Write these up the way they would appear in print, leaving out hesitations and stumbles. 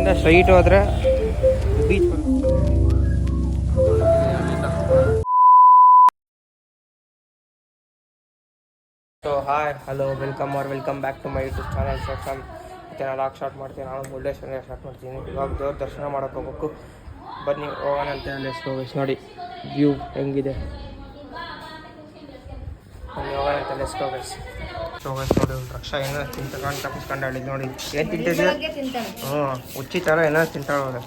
ಇಲ್ಲಿಂದ ಸ್ಟ್ರೈಟ್ ಹೋದ್ರೆ beach. So hi hello welcome back to my YouTube channel. ಮತ್ತು ನಾನು ಲಾಕ್ ಸ್ಟಾರ್ಟ್ ಮಾಡ್ತೀನಿ. ನಾನು ಮುರುಡೇಶ್ವರ ಸ್ಟಾರ್ಟ್ ಮಾಡ್ತೀನಿ. ಇವಾಗ ದೇವ್ರ ದರ್ಶನ ಮಾಡೋಕ್ಕೆ ಹೋಗ್ಬೇಕು. ಬನ್ನಿ ಹೋಗೋಣ ಅಂತ ಲೆಟ್ಸ್ ನೋಡಿ ವ್ಯೂ ಹೆಂಗಿದೆ. ಬನ್ನಿ ಹೋಗೋಣ ಅಂತ ಲೆಟ್ಸ್ ನೋಡಿ. ರಕ್ಷಾ ಏನೋ ತಿಂತಕೊಂಡು ತಪ್ಪಿಸ್ಕೊಂಡು ಹೇಳಿದ್ ನೋಡಿ. ಏನು ತಿಂತಿದ್ದೆ? ಹುಚ್ಚಿ ಥರ ಏನೋ ತಿಂತಾಳೆ.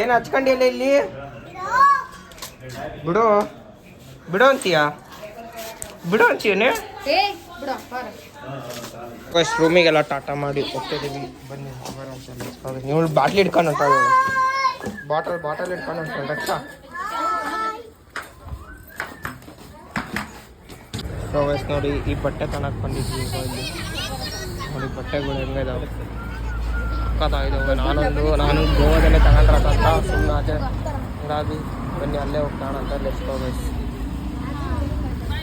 ಏನು ಹಚ್ಕೊಂಡಿಲ್ಲ ಇಲ್ಲಿ? ಬಿಡು ಅಂತೀಯಾ? ಬಿಡು ಅಂತೀಯನೇ? ರೂಮಿಗೆಲ್ಲ ಟಾಟಾ ಮಾಡಿ ಹೋಗ್ತಿದ್ದೀವಿ. ಬನ್ನಿ ನೀವು ಬಾಟ್ಲಿ ಇಟ್ಕೊಂಡು ಅಂತ ಬಾಟಲ್ ಇಟ್ಕೊಂಡು ಅಂತ ರಕ್ಷಾ. ನೋಡಿ ಈ ಬಟ್ಟೆ ತನಕ ಬಂದಿದ್ವಿ. ಇಲ್ಲಿ ನೋಡಿ ಬಟ್ಟೆಗಳು ಹೆಂಗಿದಾವೆ, ಸಕ್ಕತ್ತಾಗಿದ್ದಾವೆ. ನಾನು ಗೋವಾದಲ್ಲೇ ತಗೊಂಡ್ರಕ್ಕಂತ ಸುಮ್ಮನೆ ಹಂಗಾಗಿ ಬನ್ನಿ ಅಲ್ಲೇ ಹೋಗ್ತಾಣ ಅಂತ ಲೆಟ್ಸ್.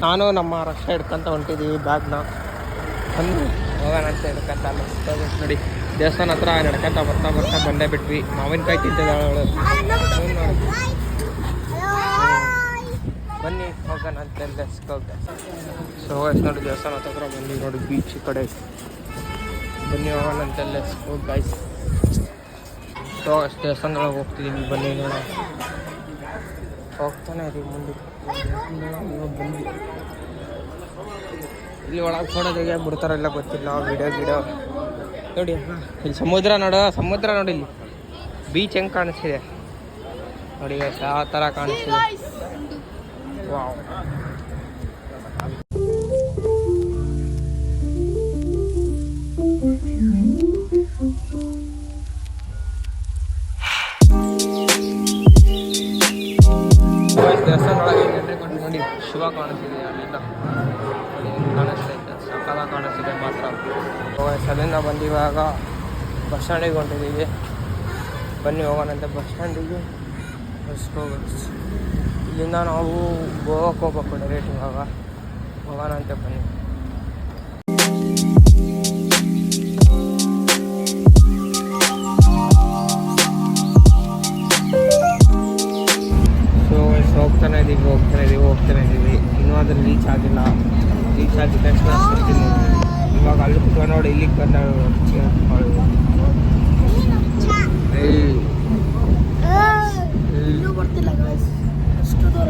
ನಾನು ನಮ್ಮ ರಕ್ಷಾ ಹಿಡ್ಕೊಂತ ಹೊಂಟಿದ್ದೀವಿ ಬ್ಯಾಗ್ನ. ಬಂದು ಹೋಗೋಣ ಅಂತ ಹಿಡ್ಕೊಂತ ಲೆಟ್ಸ್ ನೋಡಿ. ದೇವಸ್ಥಾನ ಹತ್ರ ನಡ್ಕೊಂತ ಬರ್ತಾ ಬಂದೇ ಬಿಟ್ವಿ. ಮಾವಿನಕಾಯಿ ತಿಂತಿದ್ದಾಳೆ ಅವಳು. ಬನ್ನಿ ಹೋಗೋಣ ಅಂತ ಲೆಟ್ಸ್. ಸೊ ನೋಡಿ ದೇವಸ್ಥಾನ ಹತ್ರ ಬನ್ನಿ ನೋಡಿ ಬೀಚ್ ಕಡೆ. ಬನ್ನಿ ಹೋಗೋಣ ಅಂತ ಲೆಟ್ಸ್ ಗೋ ಗೈಸ್. ಸೊ ದೇವಸ್ಥಾನದೊಳಗೆ ಹೋಗ್ತಿದ್ದೀವಿ. ಬನ್ನಿ ನೋಡೋಣ. ಹೋಗ್ತಾನೆ ಇದೀವಿ ಮುಂದೆ. ಬನ್ನಿ ಇಲ್ಲಿ ಒಳಗೆ ಫೋಟೋದಾಗೆ ಬಿಡ್ತಾರಲ್ಲ ಗೊತ್ತಿಲ್ಲ. ವಿಡಿಯೋ ನೋಡಿ. ಇಲ್ಲಿ ಸಮುದ್ರ ನೋಡಿ. ಇಲ್ಲಿ ಬೀಚ್ ಹೆಂಗೆ ಕಾಣಿಸ್ತಿದೆ ನೋಡಿ. ಯಾವ ಥರ ಕಾಣಿಸ್ತಿದೆ. ವಾವ್. ದೇವಸ್ಥಾನದೊಳಗೆ ಎಣ್ಣೆ ಕೊಟ್ಟು ನೋಡಿ ಶಿವ ಕಾಣಿಸ್ತಿದೆ. ಅಲ್ಲಿಂದ ಕಾಣಿಸ್ತೈತೆ, ಸಕ್ಕಲ ಕಾಣಿಸ್ತಿದೆ ಮಾತ್ರ. ಅಲ್ಲಿಂದ ಬಂದಿವಾಗ ಬಸ್ ಸ್ಟ್ಯಾಂಡಿಗೆ ಹೊಂಟಿದ್ದೀವಿ. ಬನ್ನಿ ಹೋಗೋಣಂತೆ ಬಸ್ ಸ್ಟ್ಯಾಂಡಿಗೆ. ಇಲ್ಲಿಂದ ನಾವು ಗೋವಾಕ್ಕೆ ಹೋಗ್ಬೇಕು ಡೈರೆಕ್ಟ್. ಇವಾಗ ಹೋಗೋಣಂತೆ ಬನ್ನಿ. ಹೋಗ್ತಾನೆ ಇದ್ದೀವಿ. ಇನ್ನೂ ಅದ್ರ ರೀಚ್ ಆಗಿಲ್ಲ. ರೀಚ್ ಆಗಿದ ತಕ್ಷಣ ಬರ್ತೀನಿ. ಇವಾಗ ಅಲ್ಲಿ ಕುತ್ಕೊಂಡು ನೋಡಿ ಇಲ್ಲಿಗೆ ಬಂದ ಬರ್ತಿಲ್ಲ. ಅಷ್ಟು ದೂರ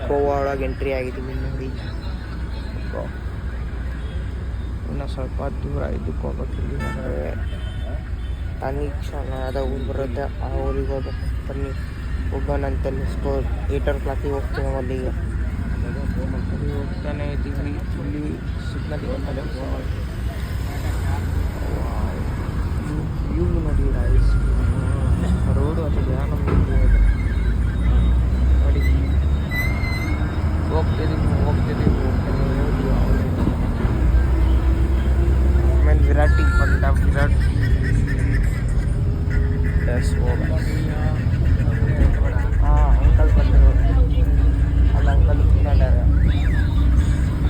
ಗೋವಾ ಒಳಗೆ ಎಂಟ್ರಿ ಆಗಿದ್ದೀವಿ ನೋಡಿ. ಇನ್ನು ಸ್ವಲ್ಪ ದೂರ ಇದಕ್ಕೆ ಹೋಗ್ಬೇಕು. ಇಲ್ಲಿ ಅನೀಕ್ಷಣಾದ ಊರು ಬರುತ್ತೆ. ಆ ಊರಿಗೆ ಹೋಗ್ಬೇಕು. ಬನ್ನಿ ಹೋಗೋಣ ಅಂತ ಲೆಟ್ಸ್. 8 o'clock ಹೋಗ್ತೀವಿ ಅಲ್ಲಿಗೆ. ಹೋಗ್ತಾನೆ ಇದ್ದೀವಿ. ಇಲ್ಲಿ ಸಿಗ್ನಲ್ ವ್ಯೂ ನೋಡಿ. ರೋಡು ಅಥವಾ ಜನ ನಮಗೆ ನೋಡಿ. ಹೋಗ್ತಿದ್ದೀವಿ. ಆಮೇಲೆ ವಿರಾಟಿಗೆ ಬಂದ. ವಿರಾಟ್ ಅಂಕಲ್ ಬಂದರು. ಅಲ್ಲಿ ಅಂಕಲ್ ಕುತ್ಕೊಂಡಾರ.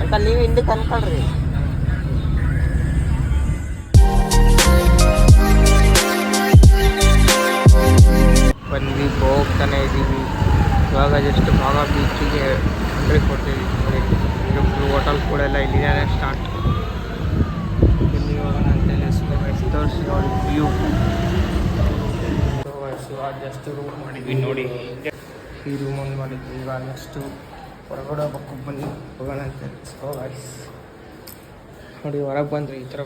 ಅಂಕಲ್ ನೀವು ಹಿಂದಕ್ಕೆ ಅನ್ಕೊಳ್ರಿ. ಬಂದು ಹೋಗ್ತಾನೆ ಇದ್ದೀವಿ. ಇವಾಗ ಜಸ್ಟ್ ಭಾಗ ಬೀಚಿಗೆ ಎಂಟ್ರಿ ಕೊಡ್ತೀವಿ. ನೋಡಿ ಹೋಟೆಲ್ ಕೂಡ ಎಲ್ಲ ಇಲ್ಲಿದೆ ಸ್ಟಾರ್ಟ್. ಇಲ್ಲಿ ಹೋಗೋಣ ಅಂತ ತೋರಿಸಿ ನೋಡಿ ವ್ಯೂ. ಜಸ್ಟ್ ರೂಮ್ ಮಾಡಿದ್ವಿ ನೋಡಿ. ಈ ರೂಮ್ ಒಂದು ಮಾಡಿದ್ವಿ. ಇವಾಗ ನೆಕ್ಸ್ಟು ಹೊರಗಡೆ ಹೋಗ್ಬೇಕು. ಬನ್ನಿ ಹೋಗೋಣ ಅಂತ. ನೋಡಿ ಹೊರಗೆ ಬಂದರೆ ಈ ಥರ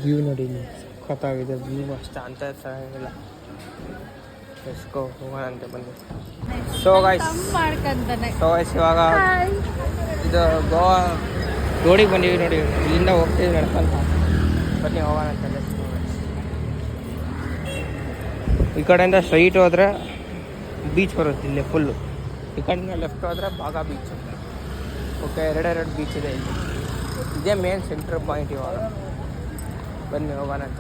ವ್ಯೂ ನೋಡಿ ಇಲ್ಲಿ ಸಖತ್ತಾಗಿದೆ ವ್ಯೂ ಅಷ್ಟು ಅಂತ ಚೆನ್ನಾಗಿಲ್ಲ. ಎಸ್ಕೋ ಹೋಗೋಣ ಅಂತ ಬಂದು. ಸೊ ಗೈಸ್ ಇವಾಗ ಇದು ಗೋವಾ ರೋಡಿಗೆ ಬಂದೀವಿ ನೋಡಿ. ಇಲ್ಲಿಂದ ಹೋಗ್ತೀವಿ ನಡ್ಕೊಂತ. ಬನ್ನಿ ಹೋಗೋಣ ಅಂತ. ಈ ಕಡೆಯಿಂದ ಸ್ಟ್ರೈಟ್ ಹೋದರೆ ಬೀಚ್ ಬರುತ್ತೆ ಇಲ್ಲಿ ಫುಲ್ಲು. ಈ ಕಡೆಯಿಂದ ಲೆಫ್ಟ್ ಹೋದರೆ ಬಾಗಾ ಬೀಚ್. ಓಕೆ, ಎರಡೆರಡು ಬೀಚ್ ಇದೆ ಇಲ್ಲಿ. ಇದೇ ಮೇನ್ ಸೆಂಟ್ರ್ ಪಾಯಿಂಟ್ ಇವಾಗ. ಬನ್ನಿ ಹೋಗೋಣ ಅಂತ.